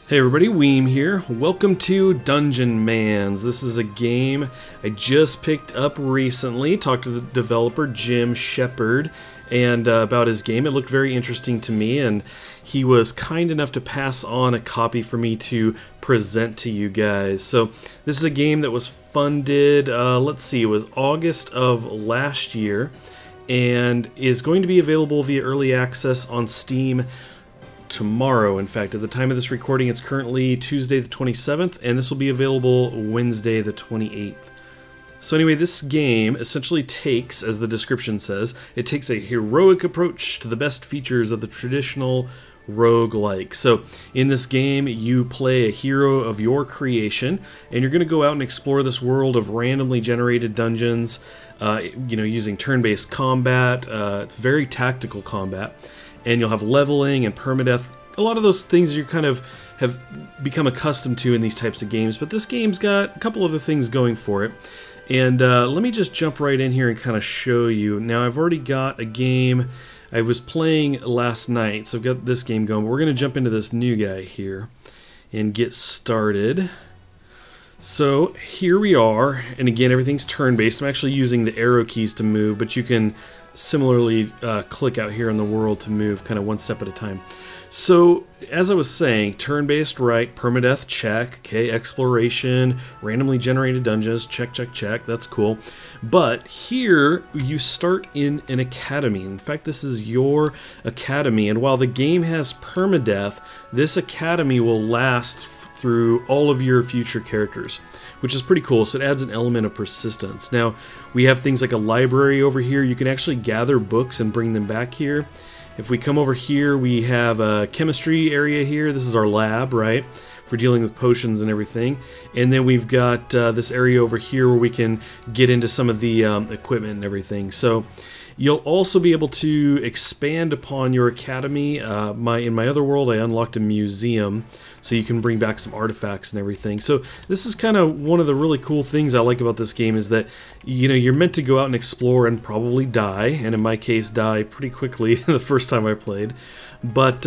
Hey everybody, Weem here. Welcome to Dungeonmans. This is a game I just picked up recently. Talked to the developer, Jim Shepard, and about his game. It looked very interesting to me, and he was kind enough to pass on a copy for me to present to you guys. So this is a game that was funded, let's see, it was August of last year, and is going to be available via early access on Steam tomorrow. In fact, at the time of this recording, it's currently Tuesday the 27th, and this will be available Wednesday the 28th. So anyway, this game essentially takes, as the description says, it takes a heroic approach to the best features of the traditional roguelike. So in this game, you play a hero of your creation, and you're going to go out and explore this world of randomly generated dungeons, using turn-based combat. It's very tactical combat. And you'll have leveling and permadeath, a lot of those things you kind of have become accustomed to in these types of games, but this game's got a couple other things going for it. And let me just jump right in here and kind of show you. Now, I've already got a game I was playing last night, so I've got this game going, but we're going to jump into this new guy here and get started. So here we are, and again, everything's turn-based. I'm actually using the arrow keys to move, but you can similarly click out here in the world to move kind of one step at a time. So as I was saying, turn-based, right, permadeath, check, okay, exploration, randomly generated dungeons, check, check, check, that's cool. But here you start in an academy. In fact, this is your academy, and while the game has permadeath, this academy will last through all of your future characters, which is pretty cool. So it adds an element of persistence. Now, we have things like a library over here. You can actually gather books and bring them back here. If we come over here, we have a chemistry area here. This is our lab, right, for dealing with potions and everything. And then we've got this area over here where we can get into some of the equipment and everything. So you'll also be able to expand upon your academy. In my other world, I unlocked a museum, so you can bring back some artifacts and everything. So this is kind of one of the really cool things I like about this game, is that you're meant to go out and explore and probably die, and in my case die pretty quickly the first time I played. But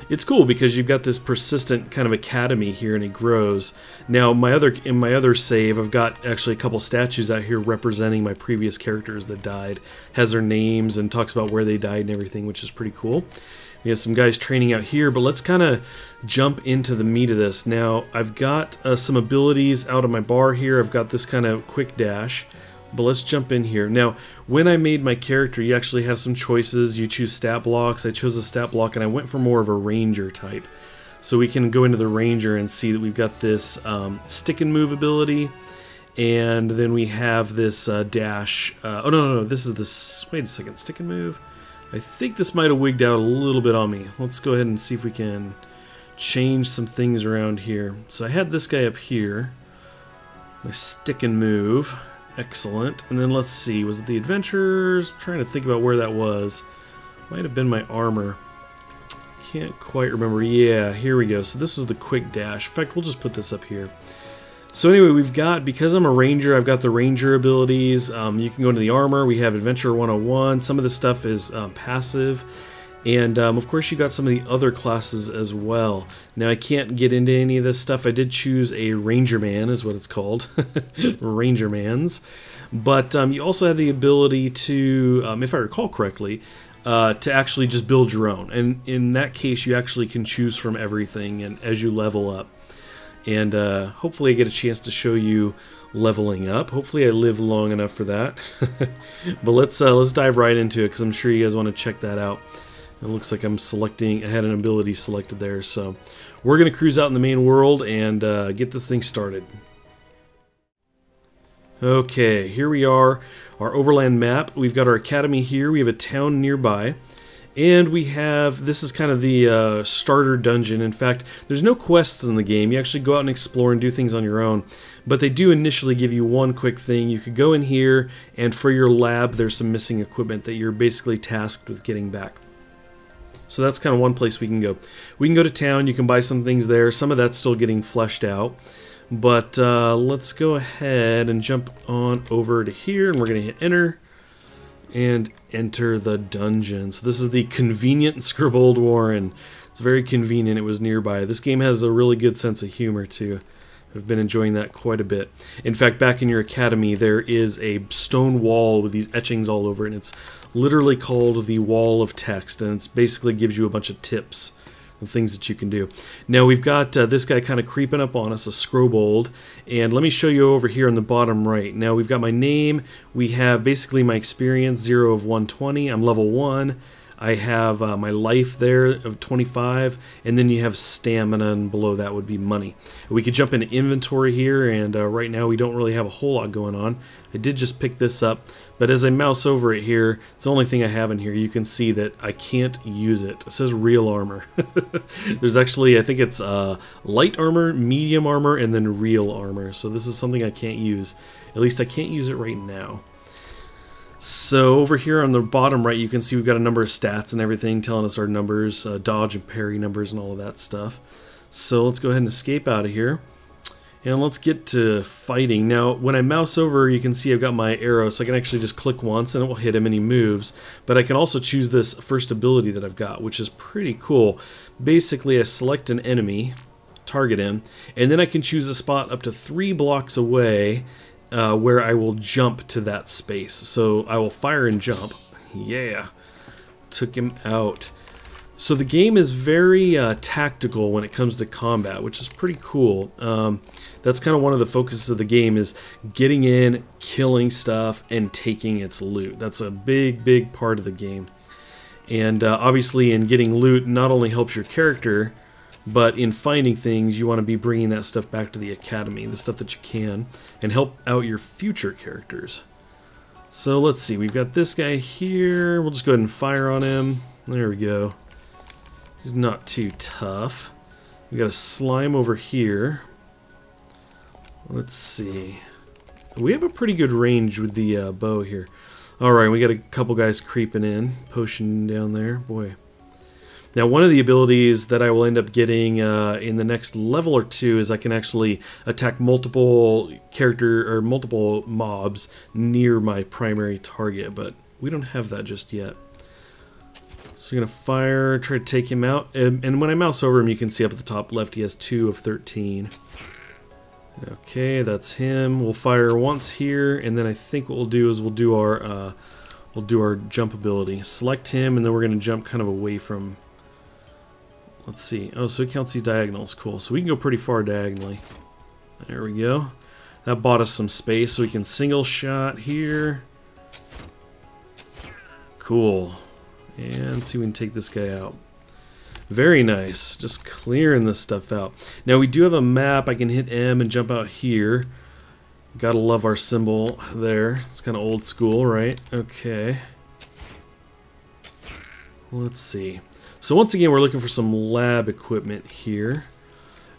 it's cool because you've got this persistent kind of academy here, and it grows. Now, in my other save, I've got actually a couple statues out here representing my previous characters that died. Has their names and talks about where they died and everything, which is pretty cool. We have some guys training out here, but let's kind of jump into the meat of this. Now, I've got some abilities out of my bar here. I've got this kind of quick dash. But let's jump in here. Now, when I made my character, you actually have some choices. You choose stat blocks. I chose a stat block, and I went for more of a ranger type. So we can go into the ranger and see that we've got this stick and move ability, and then we have this dash. Oh, no, this is this. Wait a second, stick and move. I think this might have wigged out a little bit on me. Let's go ahead and see if we can change some things around here. So I had this guy up here. My stick and move. Excellent. And then let's see, was it the adventurers? I'm trying to think about where that was. Might have been my armor. Can't quite remember. Yeah, here we go. So this was the quick dash. In fact, we'll just put this up here. So anyway, we've got, because I'm a ranger, I've got the ranger abilities. You can go into the armor. We have Adventure 101. Some of this stuff is passive. And of course, you got some of the other classes as well. Now, I can't get into any of this stuff. I did choose a Ranger Man, is what it's called. Ranger Mans. But you also have the ability to, if I recall correctly, to actually just build your own. And in that case, you actually can choose from everything and as you level up. And hopefully I get a chance to show you leveling up. Hopefully I live long enough for that. But let's dive right into it, because I'm sure you guys want to check that out. It looks like I had an ability selected there, so we're going to cruise out in the main world and get this thing started. Okay, here we are, our overland map. We've got our academy here, we have a town nearby, and we have, this is kind of the starter dungeon. In fact, there's no quests in the game. You actually go out and explore and do things on your own, but they do initially give you one quick thing. You could go in here, and for your lab, there's some missing equipment that you're basically tasked with getting back. So that's kind of one place we can go. We can go to town, you can buy some things there. Some of that's still getting fleshed out. But let's go ahead and jump on over to here, and we're going to hit enter. And enter the dungeon. So this is the convenient Scribbled Warren. It's very convenient it was nearby. This game has a really good sense of humor too. I've been enjoying that quite a bit. In fact, back in your academy, there is a stone wall with these etchings all over it, and it's literally called the Wall of Text, and it basically gives you a bunch of tips and things that you can do. Now we've got this guy kind of creeping up on us, a Scrobold, and let me show you over here on the bottom right. Now we've got my name, we have basically my experience, 0 of 120, I'm level 1. I have my life there of 25, and then you have stamina, and below that would be money. We could jump into inventory here, and right now we don't really have a whole lot going on. I did just pick this up, but as I mouse over it here, it's the only thing I have in here. You can see that I can't use it. It says real armor. There's actually, I think it's light armor, medium armor, and then real armor. So this is something I can't use. At least I can't use it right now. So over here on the bottom right, you can see we've got a number of stats and everything telling us our numbers, dodge and parry numbers and all of that stuff. So let's go ahead and escape out of here. And let's get to fighting. Now, when I mouse over, you can see I've got my arrow, so I can actually just click once and it will hit him and he moves. But I can also choose this first ability that I've got, which is pretty cool. Basically, I select an enemy, target him, and then I can choose a spot up to 3 blocks away where I will jump to that space. So I will fire and jump. Yeah, took him out. So the game is very tactical when it comes to combat, which is pretty cool. That's kind of one of the focuses of the game, is getting in, killing stuff, and taking its loot. That's a big, big part of the game. And obviously in getting loot not only helps your character, but in finding things, you want to be bringing that stuff back to the academy, the stuff that you can, and help out your future characters. So let's see, we've got this guy here. We'll just go ahead and fire on him. There we go. He's not too tough. We got a slime over here. Let's see. We have a pretty good range with the bow here. Alright, we got a couple guys creeping in. Potion down there. Boy. Now, one of the abilities that I will end up getting in the next level or two is I can actually attack multiple multiple mobs near my primary target, but we don't have that just yet. So we're gonna fire, try to take him out, and when I mouse over him, you can see up at the top left he has 2 of 13. Okay, that's him. We'll fire once here, and then I think what we'll do is we'll do our jump ability. Select him, and then we're gonna jump kind of away from. Let's see. Oh, so it counts these diagonals. Cool. So we can go pretty far diagonally. There we go. That bought us some space, so we can single shot here. Cool. And see if we can take this guy out. Very nice. Just clearing this stuff out. Now we do have a map. I can hit M and jump out here. Gotta love our symbol there. It's kind of old school, right? Okay. Let's see. So once again, we're looking for some lab equipment here.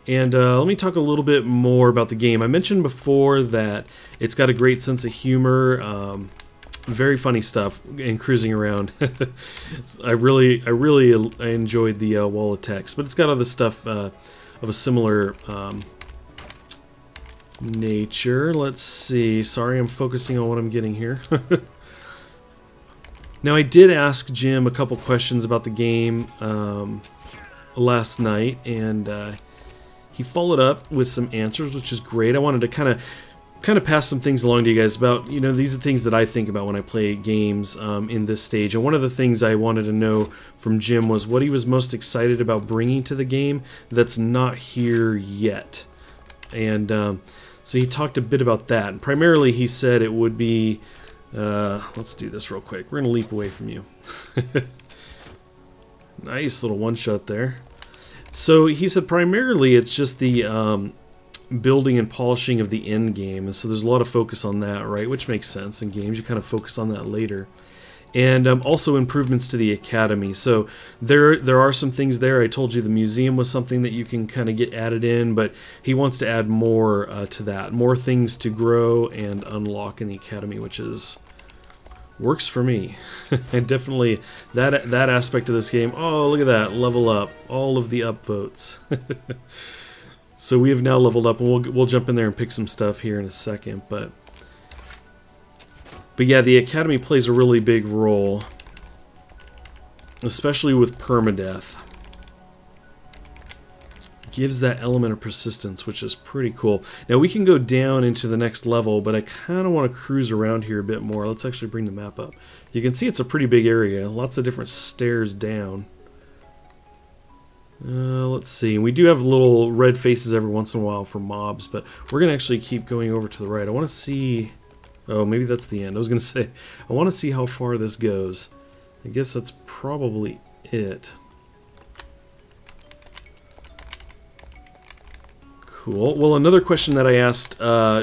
And let me talk a little bit more about the game. I mentioned before that it's got a great sense of humor, very funny stuff, and cruising around. I really enjoyed the Wall of Text, but it's got other stuff of a similar nature. Let's see. Sorry, I'm focusing on what I'm getting here. Now, I did ask Jim a couple questions about the game last night, and he followed up with some answers, which is great. I wanted to kind of pass some things along to you guys about, you know, these are things that I think about when I play games in this stage. And one of the things I wanted to know from Jim was what he was most excited about bringing to the game that's not here yet. And so he talked a bit about that. And primarily, he said it would be. Let's do this real quick. We're going to leap away from you. Nice little one-shot there. So he said primarily it's just the building and polishing of the end game. And so there's a lot of focus on that, right? Which makes sense in games. You kind of focus on that later. And also improvements to the academy. So there are some things there. I told you the museum was something that you can kind of get added in, but he wants to add more to that. More things to grow and unlock in the academy, which is works for me. And definitely that aspect of this game. Oh, look at that. Level up. All of the upvotes. So we have now leveled up, and we'll jump in there and pick some stuff here in a second, but yeah, the academy plays a really big role, especially with permadeath. gives that element of persistence, which is pretty cool. Now we can go down into the next level, but I kind of want to cruise around here a bit more. Let's actually bring the map up. You can see it's a pretty big area, lots of different stairs down. Let's see, we do have little red faces every once in a while for mobs, but we're going to actually keep going over to the right. I want to see... Oh, maybe that's the end. I was going to say, I want to see how far this goes. I guess that's probably it. Cool. Well, another question that I asked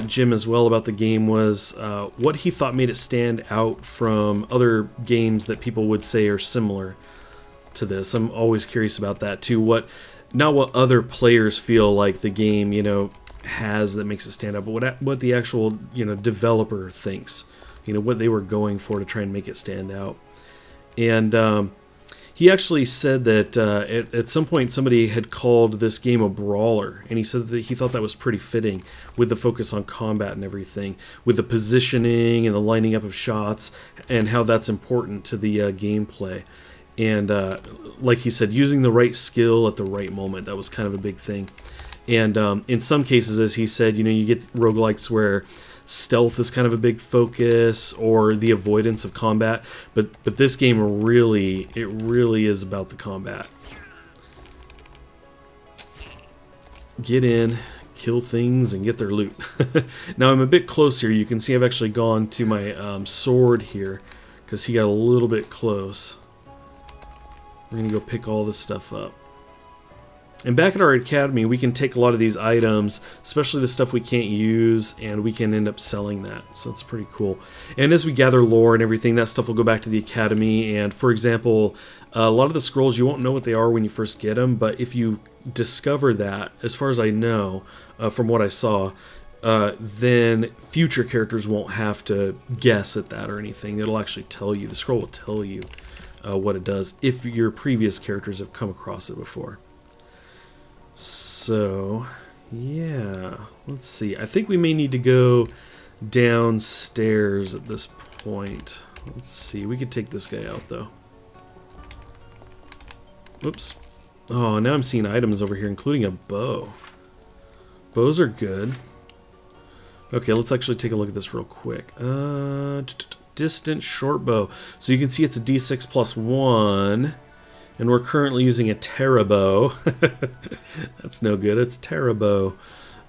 Jim as well about the game was what he thought made it stand out from other games that people would say are similar to this. I'm always curious about that too. Not what other players feel like the game, you know, has that makes it stand out, but what the actual, you know, developer thinks, you know, what they were going for to try and make it stand out. And he actually said that at some point somebody had called this game a brawler, and he said that he thought that was pretty fitting with the focus on combat and everything, with the positioning and the lining up of shots and how that's important to the gameplay. And like he said, using the right skill at the right moment, that was kind of a big thing. And in some cases, as he said, you know, you get roguelikes where stealth is kind of a big focus, or the avoidance of combat, but this game really is about the combat. Get in, kill things, and get their loot. Now I'm a bit close here. You can see I've actually gone to my sword here because he got a little bit close. We're gonna go pick all this stuff up. And back at our academy, we can take a lot of these items, especially the stuff we can't use, and we can end up selling that. So it's pretty cool. And as we gather lore and everything, that stuff will go back to the academy. And for example, a lot of the scrolls, you won't know what they are when you first get them, but if you discover that, as far as I know, from what I saw, then future characters won't have to guess at that or anything. It'll actually tell you. The scroll will tell you what it does if your previous characters have come across it before. So, yeah, let's see. I think we may need to go downstairs at this point. Let's see. We could take this guy out, though. Oops. Oh, now I'm seeing items over here, including a bow. Bows are good. Okay, let's actually take a look at this real quick. Distant short bow. So you can see it's a D6 plus 1. And we're currently using a Terra bow. That's no good. It's Terra bow.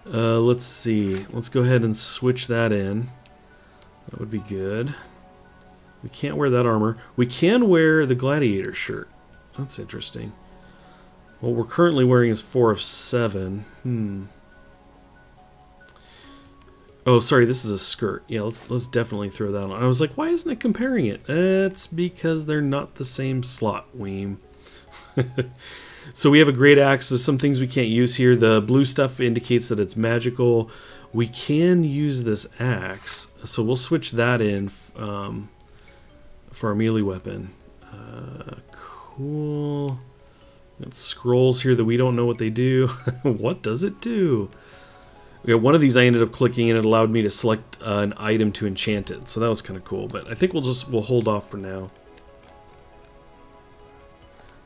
Let's see. Let's go ahead and switch that in. That would be good. We can't wear that armor. We can wear the gladiator shirt. That's interesting. What we're currently wearing is 4 of 7. Oh, sorry, this is a skirt. Yeah, let's definitely throw that on. I was like, why isn't it comparing it? It's because they're not the same slot, Weem. So we have a great axe. There's some things we can't use here. The blue stuff indicates that it's magical. We can use this axe, so we'll switch that in for our melee weapon. Cool. Got scrolls here that we don't know what they do. What does it do? We got one of these I ended up clicking and it allowed me to select an item to enchant it, so that was kind of cool. But I think we'll hold off for now.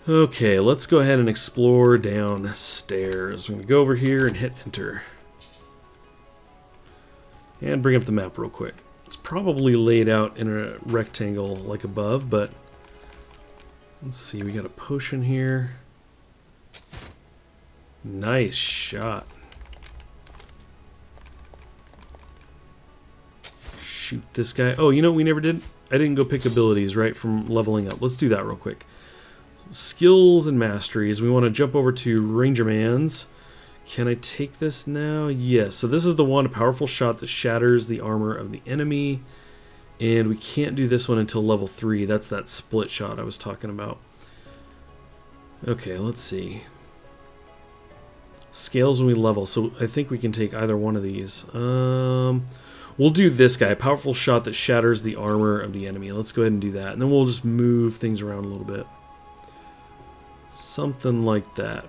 Okay, let's go ahead and explore downstairs. I'm going to go over here and hit enter. And bring up the map real quick. It's probably laid out in a rectangle like above, but let's see, we got a potion here. Nice shot. Shoot this guy. Oh, you know what we never did? I didn't go pick abilities, right, from leveling up. Let's do that real quick. Skills and masteries. We want to jump over to Rangermans. Can I take this now? Yes. So this is the one, a powerful shot that shatters the armor of the enemy. And we can't do this one until level 3. That's that split shot I was talking about. Okay, let's see. Scales when we level. So I think we can take either one of these. We'll do this guy. Powerful shot that shatters the armor of the enemy. Let's go ahead and do that. And then we'll just move things around a little bit. Something like that.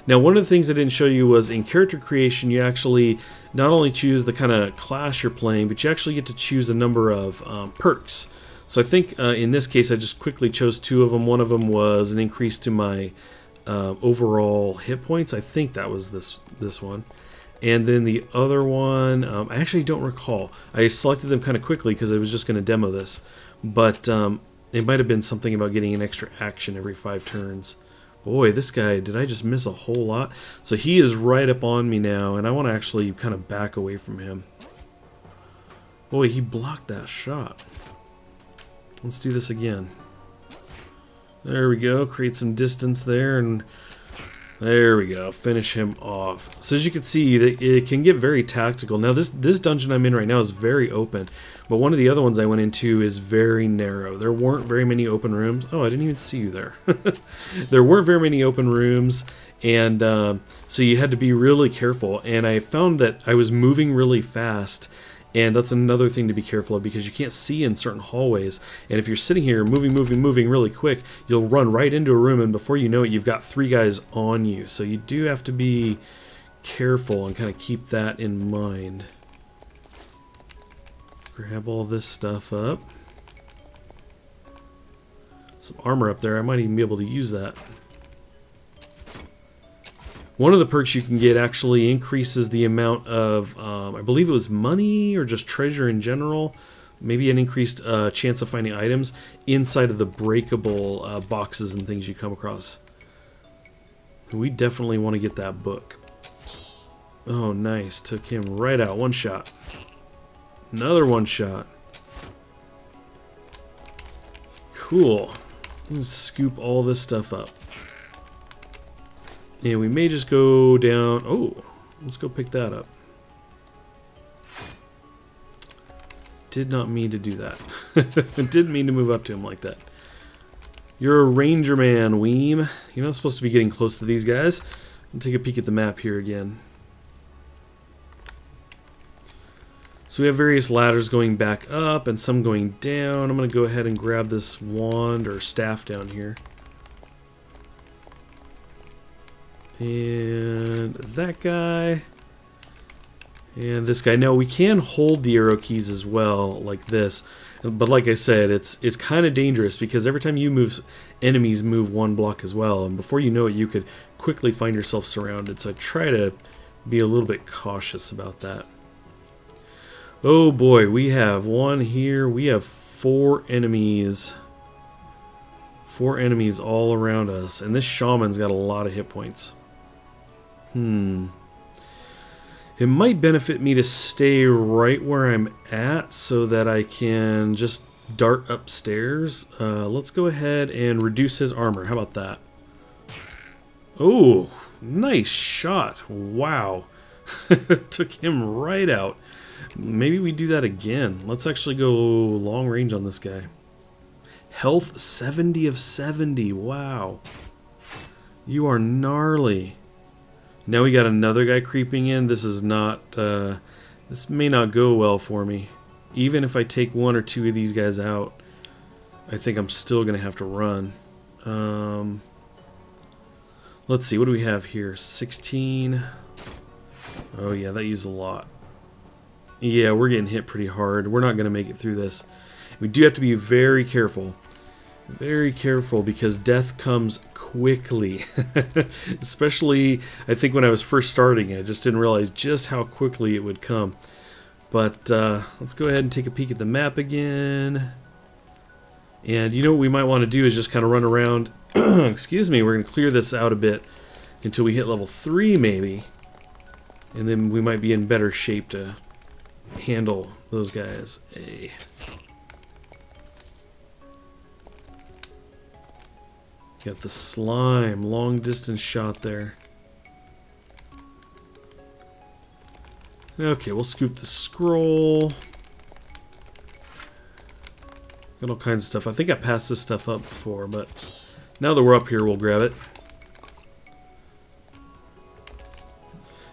Now, one of the things I didn't show you was in character creation, you actually not only choose the kind of class you're playing, but you actually get to choose a number of perks. So I think in this case, I just quickly chose 2 of them. One of them was an increase to my overall hit points. I think that was this one. And then the other one, I actually don't recall. I selected them kind of quickly because I was just going to demo this. But it might have been something about getting an extra action every 5 turns. Boy, this guy, did I just miss a whole lot? So he is right up on me now, and I want to actually kind of back away from him. Boy, he blocked that shot. Let's do this again. There we go, create some distance there, and there we go, finish him off. So as you can see, it can get very tactical. Now this dungeon I'm in right now is very open, but one of the other ones I went into is very narrow. There weren't very many open rooms. Oh, I didn't even see you there. There weren't very many open rooms, and so you had to be really careful. And I found that I was moving really fast, and that's another thing to be careful of because you can't see in certain hallways. And if you're sitting here moving really quick, you'll run right into a room, and before you know it, you've got 3 guys on you. So you do have to be careful and kind of keep that in mind. Grab all this stuff up. Some armor up there. I might even be able to use that. One of the perks you can get actually increases the amount of, I believe it was money or just treasure in general. Maybe an increased chance of finding items inside of the breakable boxes and things you come across. We definitely want to get that book. Oh, nice. Took him right out. 1 shot. Another 1 shot. Cool. Let's scoop all this stuff up. And we may just go down. Oh, let's go pick that up. Did not mean to do that. Didn't mean to move up to him like that. You're a ranger man, Weem. You're not supposed to be getting close to these guys. I'll take a peek at the map here again. So we have various ladders going back up and some going down. I'm going to go ahead and grab this wand or staff down here. And that guy. And this guy. Now we can hold the arrow keys as well, like this. But like I said, it's kind of dangerous because every time you move, enemies move 1 block as well. And before you know it, you could quickly find yourself surrounded. So I try to be a little bit cautious about that. Oh boy, we have 1 here. We have 4 enemies. 4 enemies all around us. And this shaman's got a lot of hit points. It might benefit me to stay right where I'm at so that I can just dart upstairs. Let's go ahead and reduce his armor. How about that? Oh, nice shot. Wow. Took him right out. Maybe we do that again. Let's actually go long range on this guy. Health 70 of 70. Wow. You are gnarly. Now we got another guy creeping in. This is not, this may not go well for me. Even if I take 1 or 2 of these guys out, I think I'm still going to have to run. Let's see, what do we have here? 16. Oh yeah, that used a lot. Yeah, we're getting hit pretty hard. We're not going to make it through this. We do have to be very careful. Very careful because death comes quickly. Especially, I think when I was first starting, I just didn't realize just how quickly it would come. But let's go ahead and take a peek at the map again. And you know what we might want to do is just kind of run around. Excuse me, we're going to clear this out a bit until we hit level 3 maybe. And then we might be in better shape to handle those guys. Hey. Got the slime, long distance shot there. Okay, we'll scoop the scroll. Got all kinds of stuff. I think I passed this stuff up before, but now that we're up here, we'll grab it.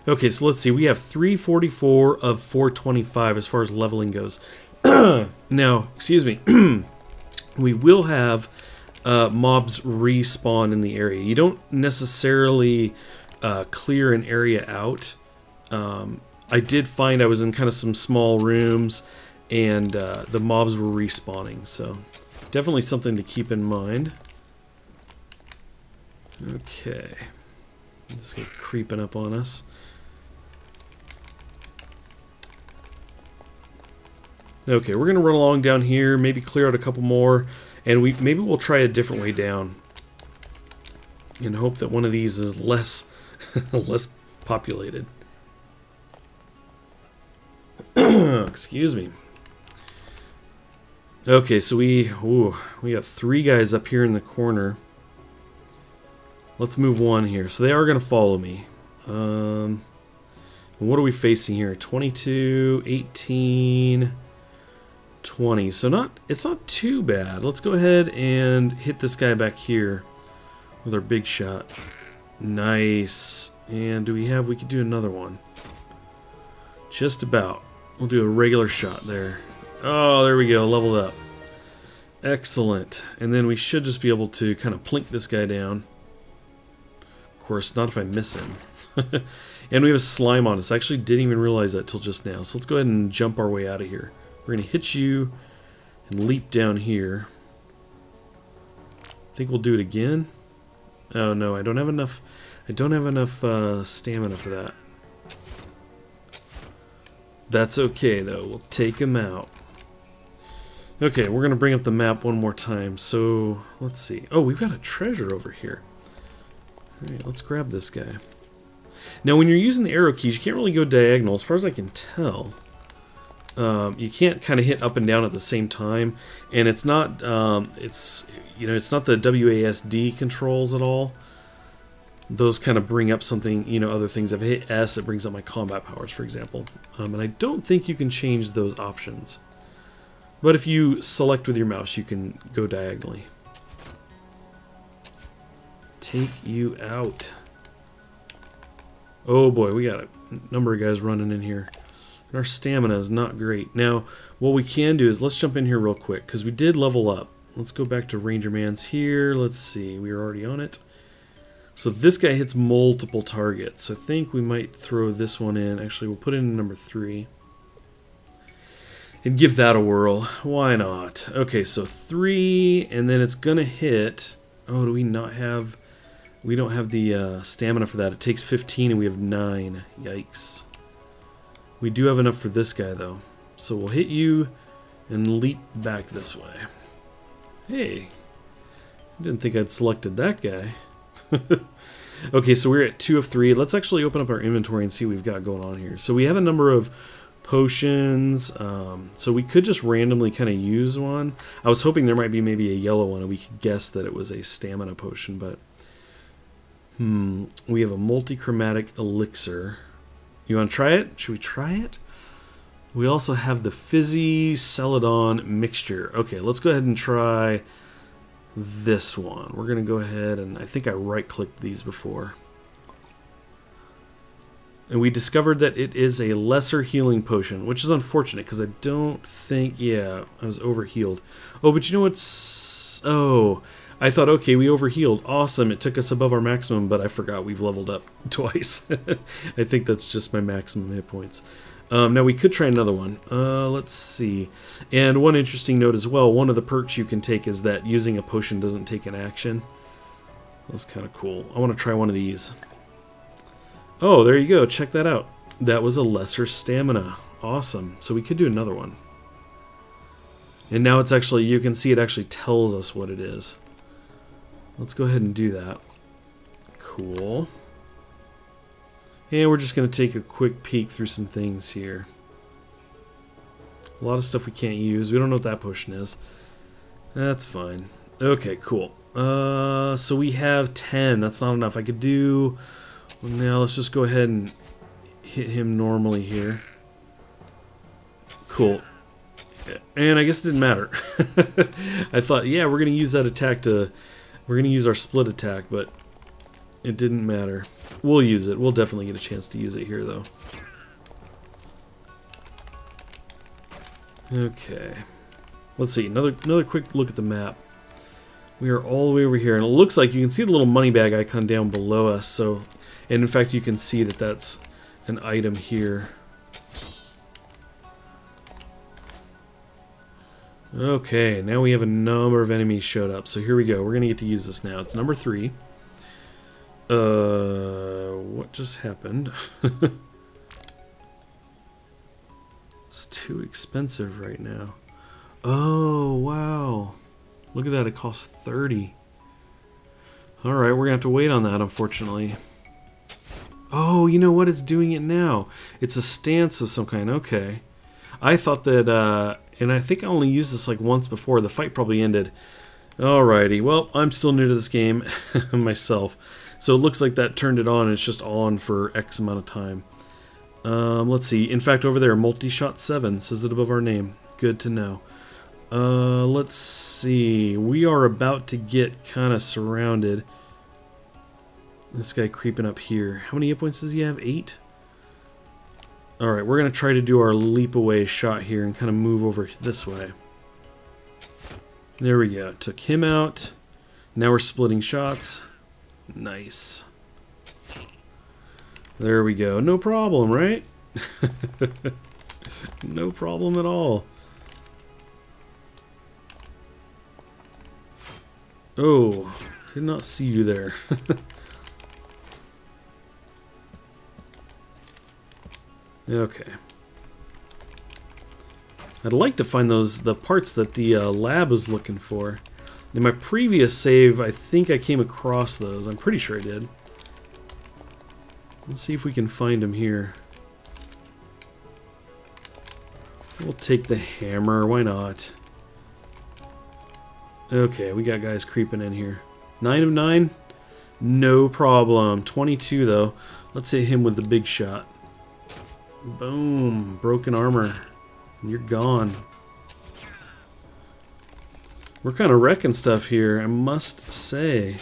Okay, so let's see. We have 344 of 425 as far as leveling goes. Now, excuse me. We will have mobs respawn in the area. You don't necessarily clear an area out. I did find I was in kind of some small rooms and the mobs were respawning, so definitely something to keep in mind. Okay. This guy creeping up on us. Okay, we're gonna run along down here, maybe clear out a couple more, and maybe we'll try a different way down. And hope that one of these is less less populated. Excuse me. Okay, so we got 3 guys up here in the corner. Let's move one here. So they are going to follow me. What are we facing here? 22, 18, 20. So it's not too bad. Let's go ahead and hit this guy back here with our big shot. Nice. And we could do another one. Just about. We'll do a regular shot there. Oh, there we go. Leveled up. Excellent. And then we should just be able to kind of plink this guy down. Of course, not if I miss him. And we have a slime on us. I actually didn't even realize that till just now. So let's go ahead and jump our way out of here. We're going to hit you and leap down here. I think we'll do it again. Oh no, I don't have enough. I don't have enough stamina for that. That's okay though. We'll take him out. Okay, we're gonna bring up the map one more time. So let's see. Oh, we've got a treasure over here. All right, let's grab this guy. Now, when you're using the arrow keys, you can't really go diagonal, as far as I can tell. You can't kind of hit up and down at the same time, and it's not it's not the WASD controls at all. Those kind of bring up something, other things. If I hit S, it brings up my combat powers, for example. And I don't think you can change those options. But if you select with your mouse, you can go diagonally. Take you out. Oh boy, we got a number of guys running in here. And our stamina is not great. Now, what we can do is let's jump in here real quick, because we did level up. Let's go back to Ranger Man's here. Let's see, we were already on it. So this guy hits multiple targets. I think we might throw this one in. Actually, we'll put it in number 3. And give that a whirl. Why not? Okay, so 3, and then it's gonna hit. Oh, do we not have? We don't have the stamina for that. It takes 15, and we have 9. Yikes. We do have enough for this guy though, so we'll hit you and leap back this way. Hey, I didn't think I'd selected that guy. Okay, so we're at 2 of 3. Let's actually open up our inventory and see what we've got going on here. So we have a number of potions, so we could just randomly kind of use one. I was hoping there might be maybe a yellow one and we could guess that it was a stamina potion, but we have a multi-chromatic elixir. You want to try it? Should we try it? We also have the fizzy celadon mixture. Okay, let's go ahead and try this one. We're gonna go ahead and I think I right-clicked these before. And we discovered that it is a lesser healing potion, which is unfortunate because I don't think, yeah, I was overhealed. Oh, but you know what's, oh, I thought, okay, we overhealed. Awesome, it took us above our maximum, but I forgot we've leveled up twice. I think that's just my maximum hit points. Now we could try another one. Let's see. And one interesting note as well, one of the perks you can take is that using a potion doesn't take an action. That's kind of cool. I want to try one of these. Oh, there you go. Check that out. That was a lesser stamina. Awesome. So we could do another one. And now it's actually, you can see it actually tells us what it is. Let's go ahead and do that. Cool. And we're just going to take a quick peek through some things here. A lot of stuff we can't use. We don't know what that potion is. That's fine. Okay, cool. So we have 10. That's not enough. I could do... Well, now let's just go ahead and hit him normally here. Cool. And I guess it didn't matter. I thought, yeah, we're going to use that attack to... We're going to use our split attack, but it didn't matter. We'll use it. We'll definitely get a chance to use it here, though. Okay. Let's see. Another quick look at the map. We are all the way over here, and it looks like you can see the little money bag icon down below us. So, and in fact, you can see that that's an item here. Okay, now we have a number of enemies showed up. So here we go. We're going to get to use this now. It's number 3. What just happened? It's too expensive right now. Oh, wow. Look at that, it costs 30. Alright, we're gonna have to wait on that, unfortunately. Oh, you know what? It's doing it now. It's a stance of some kind. Okay. I thought that, and I think I only used this like once before. The fight probably ended. Alrighty. Well, I'm still new to this game myself. So it looks like that turned it on. And it's just on for X amount of time. Let's see. In fact, over there, multi-shot 7 says it above our name. Good to know. Let's see. We are about to get kind of surrounded. This guy creeping up here. How many hit points does he have? 8? Alright, we're going to try to do our leap away shot here and kind of move over this way. There we go. Took him out. Now we're splitting shots. Nice. There we go. No problem, right? No problem at all. Oh, did not see you there. Okay. I'd like to find the parts that the lab was looking for. In my previous save, I think I came across those. I'm pretty sure I did. Let's see if we can find them here. We'll take the hammer. Why not? Okay, we got guys creeping in here. 9 of 9? No problem. 22 though. Let's hit him with the big shot. Boom. Broken armor. You're gone. We're kind of wrecking stuff here, I must say.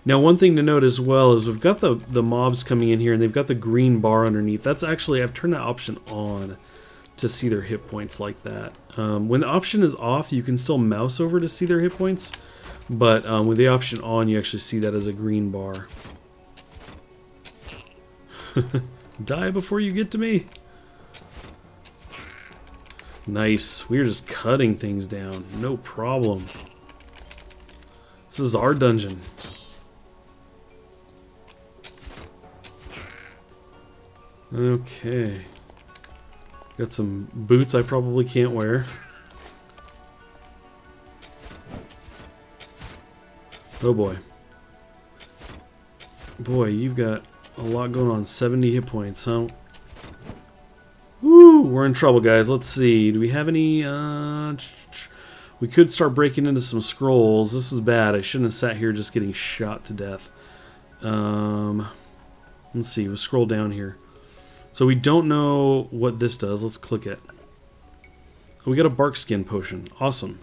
Now, one thing to note as well is we've got the mobs coming in here, and they've got the green bar underneath. That's actually, I've turned that option on to see their hit points like that. When the option is off, you can still mouse over to see their hit points, but with the option on, you actually see that as a green bar. Die before you get to me. Nice. We're just cutting things down. No problem. This is our dungeon. Okay. Got some boots I probably can't wear. Oh boy. Boy, you've got a lot going on. 70 hit points, huh? Woo! We're in trouble, guys. Let's see. Do we have any... We could start breaking into some scrolls. This was bad. I shouldn't have sat here just getting shot to death. Let's see. We'll scroll down here. So we don't know what this does. Let's click it. We got a bark skin potion. Awesome.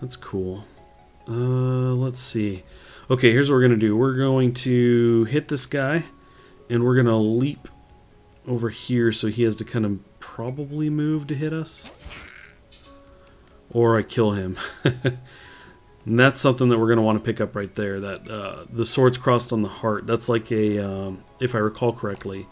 That's cool. Let's see. Okay, here's what we're going to do. We're going to hit this guy, and we're going to leap over here so he has to kind of probably move to hit us. Or I kill him. And that's something that we're going to want to pick up right there. That the swords crossed on the heart. That's like a, if I recall correctly,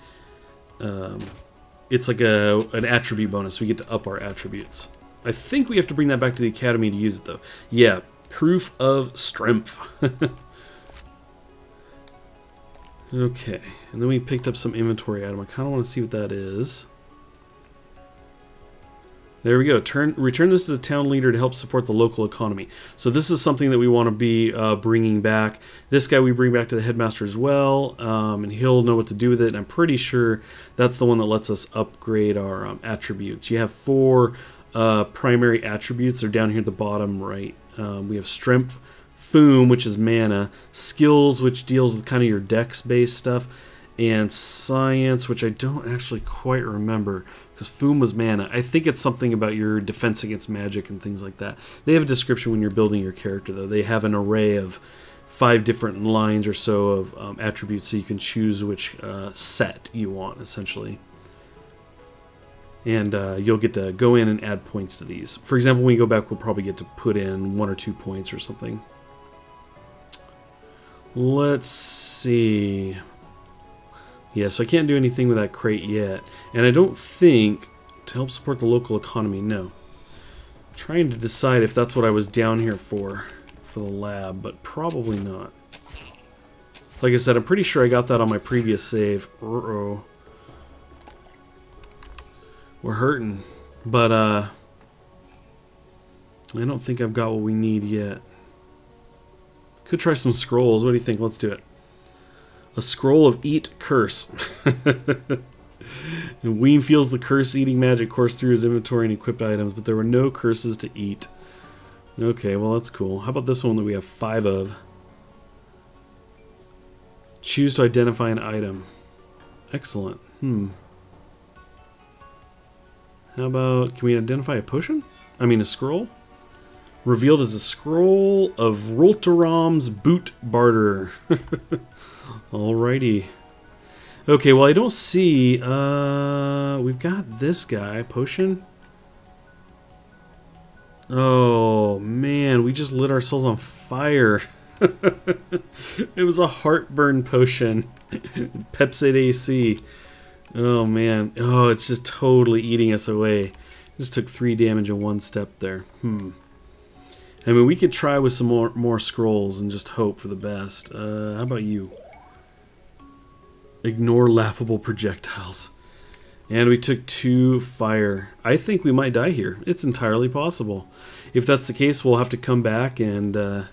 it's like an attribute bonus. We get to up our attributes. I think we have to bring that back to the academy to use it, though. Yeah, proof of strength. Okay, and then we picked up some inventory item. I kind of want to see what that is. There we go. Return this to the town leader to help support the local economy. So this is something that we want to be bringing back. This guy we bring back to the headmaster as well, and he'll know what to do with it. And I'm pretty sure that's the one that lets us upgrade our attributes. You have 4 primary attributes. They're down here at the bottom right. We have strength, Foom, which is mana, skills, which deals with kind of your dex-based stuff, and science, which I don't actually quite remember, because Foom was mana. I think it's something about your defense against magic and things like that. They have a description when you're building your character, though. They have an array of 5 different lines or so of attributes, so you can choose which set you want, essentially. And you'll get to go in and add points to these. For example, when we go back, we'll probably get to put in 1 or 2 points or something. Let's see. Yeah, so I can't do anything with that crate yet. And I don't think, to help support the local economy, no. I'm trying to decide if that's what I was down here for the lab, but probably not. Like I said, I'm pretty sure I got that on my previous save. Uh-oh. We're hurting. But, I don't think I've got what we need yet. Could try some scrolls. What do you think? Let's do it. A scroll of Eat Curse. And Weem feels the curse-eating magic course through his inventory and equipped items, but there were no curses to eat. Okay, well that's cool. How about this one that we have 5 of? Choose to identify an item. Excellent. How about, can we identify a potion? I mean a scroll? Revealed as a scroll of Rolteram's Boot Barter. Alrighty. Okay, well I don't see, we've got this guy, potion. Oh man, we just lit ourselves on fire. It was a heartburn potion. Pepsid AC. Oh man, oh it's just totally eating us away. Just took 3 damage in 1 step there. I mean, we could try with some more scrolls and just hope for the best. How about you? Ignore laughable projectiles. And we took 2 fire. I think we might die here. It's entirely possible. If that's the case, we'll have to come back and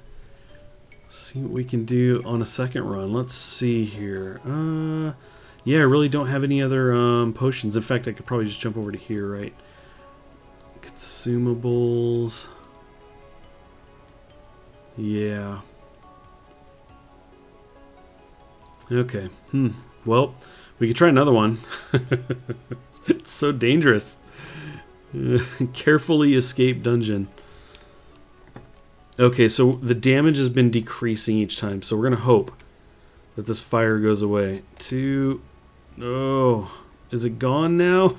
see what we can do on a second run. Let's see here. Yeah, I really don't have any other potions. In fact, I could probably just jump over to here, right? Consumables. Yeah. Okay. Well, we could try another one. It's so dangerous. Carefully escape dungeon. Okay, so the damage has been decreasing each time, so we're going to hope that this fire goes away. 2... Oh, is it gone now?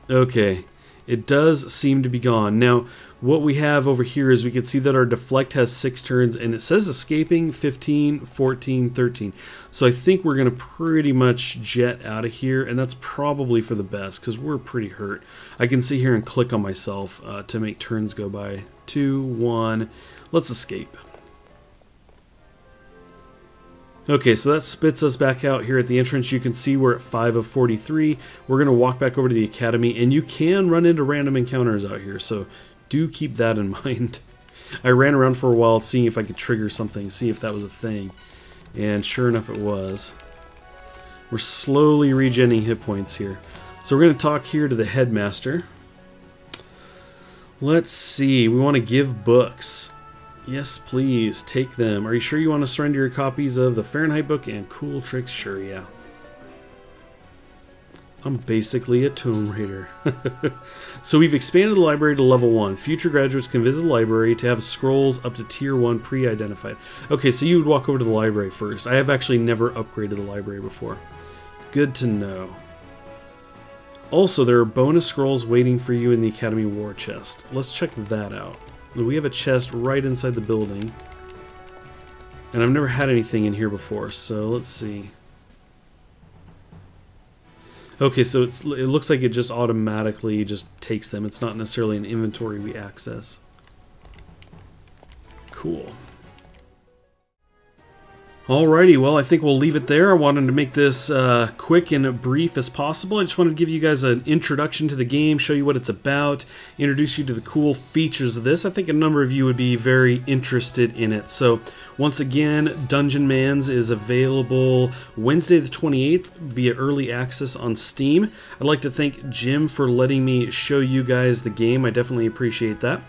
Okay, it does seem to be gone. Now, what we have over here is we can see that our deflect has 6 turns, and it says escaping 15, 14, 13. So I think we're going to pretty much jet out of here, and that's probably for the best, because we're pretty hurt. I can sit here and click on myself to make turns go by. 2, 1, let's escape. Okay, so that spits us back out here at the entrance. You can see we're at 5 of 43. We're going to walk back over to the academy, and you can run into random encounters out here, so do keep that in mind. I ran around for a while seeing if I could trigger something, see if that was a thing, and sure enough it was. We're slowly regenerating hit points here. So we're going to talk here to the headmaster. Let's see, we want to give books. Yes, please, take them. Are you sure you want to surrender your copies of the Fahrenheit book and Cool Tricks? Sure, yeah. I'm basically a Tomb Raider. So we've expanded the library to level 1. Future graduates can visit the library to have scrolls up to tier 1 pre-identified. Okay, so you would walk over to the library first. I have actually never upgraded the library before. Good to know. Also, there are bonus scrolls waiting for you in the Academy War Chest. Let's check that out. We have a chest right inside the building. And I've never had anything in here before, so let's see. Okay, so it looks like it just automatically just takes them. It's not necessarily an inventory we access. Cool. Alrighty, well I think we'll leave it there. I wanted to make this quick and brief as possible. I just wanted to give you guys an introduction to the game, show you what it's about, introduce you to the cool features of this. I think a number of you would be very interested in it. So once again, Dungeonmans is available Wednesday the 28th via early access on Steam. I'd like to thank Jim for letting me show you guys the game. I definitely appreciate that.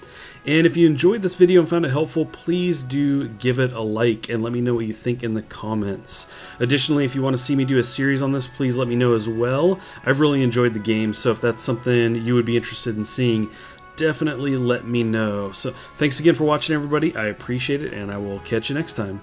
And if you enjoyed this video and found it helpful, please do give it a like and let me know what you think in the comments. Additionally, if you want to see me do a series on this, please let me know as well. I've really enjoyed the game, so if that's something you would be interested in seeing, definitely let me know. So thanks again for watching, everybody. I appreciate it, and I will catch you next time.